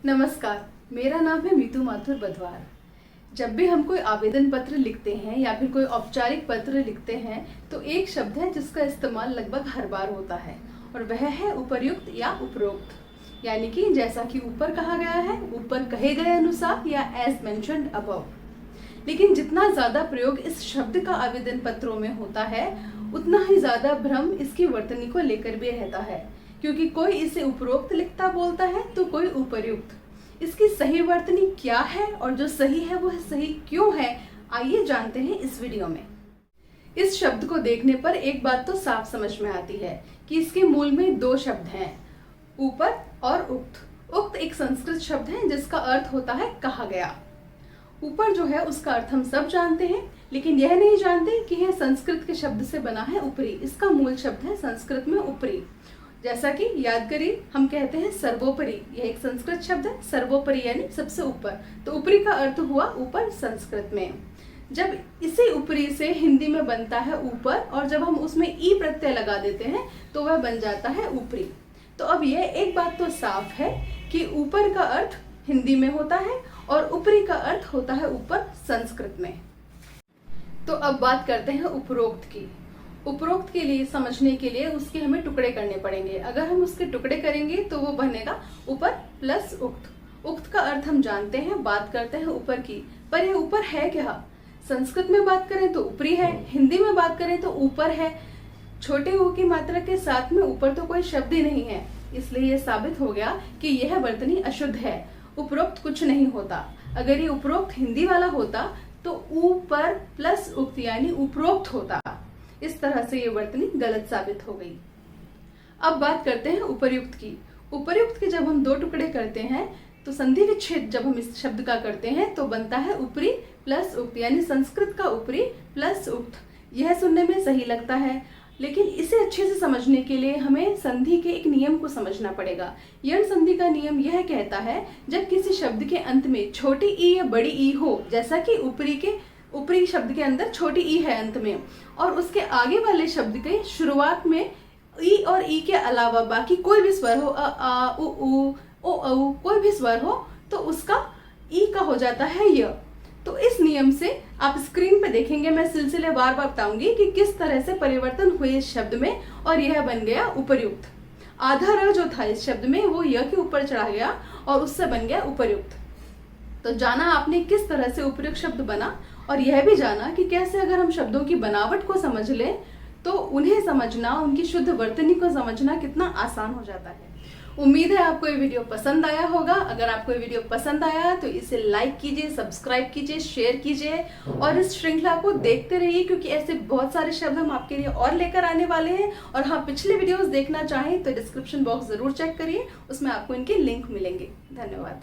नमस्कार, मेरा नाम है मीतू माथुर बधवार। जब भी हम कोई आवेदन पत्र लिखते हैं या फिर कोई औपचारिक पत्र लिखते हैं तो एक शब्द है जिसका इस्तेमाल लगभग हर बार होता है और वह है उपर्युक्त या उपरोक्त। यानी कि जैसा कि ऊपर कहा गया है, ऊपर कहे गए अनुसार या एज मेंशन्ड अबव। लेकिन जितना ज्यादा प्रयोग इस शब्द का आवेदन पत्रों में होता है उतना ही ज्यादा भ्रम इसकी वर्तनी को लेकर भी रहता है, क्योंकि कोई इसे उपरोक्त लिखता बोलता है तो कोई उपर्युक्त। इसकी सही वर्तनी क्या है और जो सही है वह सही क्यों है, आइए जानते हैं इस वीडियो में। इस शब्द को देखने पर एक बात तो साफ समझ में आती है कि इसके मूल में दो शब्द हैं, ऊपर और उक्त। उक्त एक संस्कृत शब्द है जिसका अर्थ होता है कहा गया। ऊपर जो है उसका अर्थ हम सब जानते हैं, लेकिन यह नहीं जानते कि यह संस्कृत के शब्द से बना है ऊपरी। इसका मूल शब्द है संस्कृत में ऊपरी। जैसा कि याद करिए, हम कहते हैं सर्वोपरि, यह एक संस्कृत शब्द है। सर्वोपरि यानी सबसे ऊपर, तो ऊपरी का अर्थ हुआ ऊपर संस्कृत में। जब इसे ऊपरी से हिंदी में बनता है ऊपर, और जब हम उसमें ई प्रत्यय लगा देते हैं तो वह बन जाता है ऊपरी। तो अब यह एक बात तो साफ है कि ऊपर का अर्थ हिंदी में होता है और ऊपरी का अर्थ होता है ऊपर संस्कृत में। तो अब बात करते हैं उपरोक्त की। उपरोक्त के लिए समझने के लिए उसके हमें टुकड़े करने पड़ेंगे। अगर हम उसके टुकड़े करेंगे तो वो बनेगा ऊपर प्लस उक्त। उक्त का अर्थ हम जानते हैं, बात करते हैं ऊपर की, पर यह ऊपर है क्या? संस्कृत में बात करें तो ऊपरी है, हिंदी में बात करें तो ऊपर है। छोटे ऊ की मात्रा के साथ में ऊपर तो कोई शब्द ही नहीं है, इसलिए यह साबित हो गया कि यह वर्तनी अशुद्ध है। उपरोक्त कुछ नहीं होता। अगर ये उपरोक्त हिंदी वाला होता तो ऊपर प्लस उक्त यानी उपरोक्त होता। इस तरह से ये वर्तनी गलत साबित हो गई। अब बात करते हैं उपर्युक्त की। उपर्युक्त के जब हम दो टुकड़े करते हैं तो संधि विच्छेद जब हम इस शब्द का करते हैं तो बनता है ऊपरी प्लस उक्त, यानी संस्कृत का ऊपरी प्लस उक्त। यह सुनने में सही लगता है, लेकिन इसे अच्छे से समझने के लिए हमें संधि के एक नियम को समझना पड़ेगा। यण संधि का नियम यह कहता है, जब किसी शब्द के अंत में छोटी ई या बड़ी ई हो, जैसा कि ऊपरी शब्द के अंदर छोटी ई है अंत में, और उसके आगे वाले शब्द के शुरुआत में ई और ई के अलावा बाकी कोई भी स्वर हो, अ आ उ ओ औ, कोई भी स्वर हो, तो उसका ई का हो जाता है य। तो इस नियम से आप स्क्रीन पे देखेंगे, मैं सिलसिलेवार बताऊंगी कि किस तरह से परिवर्तन हुए इस शब्द में और यह बन गया उपर्युक्त। आधा र जो था इस शब्द में वो य के ऊपर चढ़ा गया और उससे बन गया उपर्युक्त। तो जाना आपने किस तरह से उपर्युक्त शब्द बना, और यह भी जाना कि कैसे अगर हम शब्दों की बनावट को समझ लें तो उन्हें समझना, उनकी शुद्ध वर्तनी को समझना कितना आसान हो जाता है। उम्मीद है आपको ये वीडियो पसंद आया होगा। अगर आपको ये वीडियो पसंद आया तो इसे लाइक कीजिए, सब्सक्राइब कीजिए, शेयर कीजिए और इस श्रृंखला को देखते रहिए, क्योंकि ऐसे बहुत सारे शब्द हम आपके लिए और लेकर आने वाले हैं। और हाँ, पिछले वीडियोस देखना चाहें तो डिस्क्रिप्शन बॉक्स जरूर चेक करिए, उसमें आपको इनके लिंक मिलेंगे। धन्यवाद।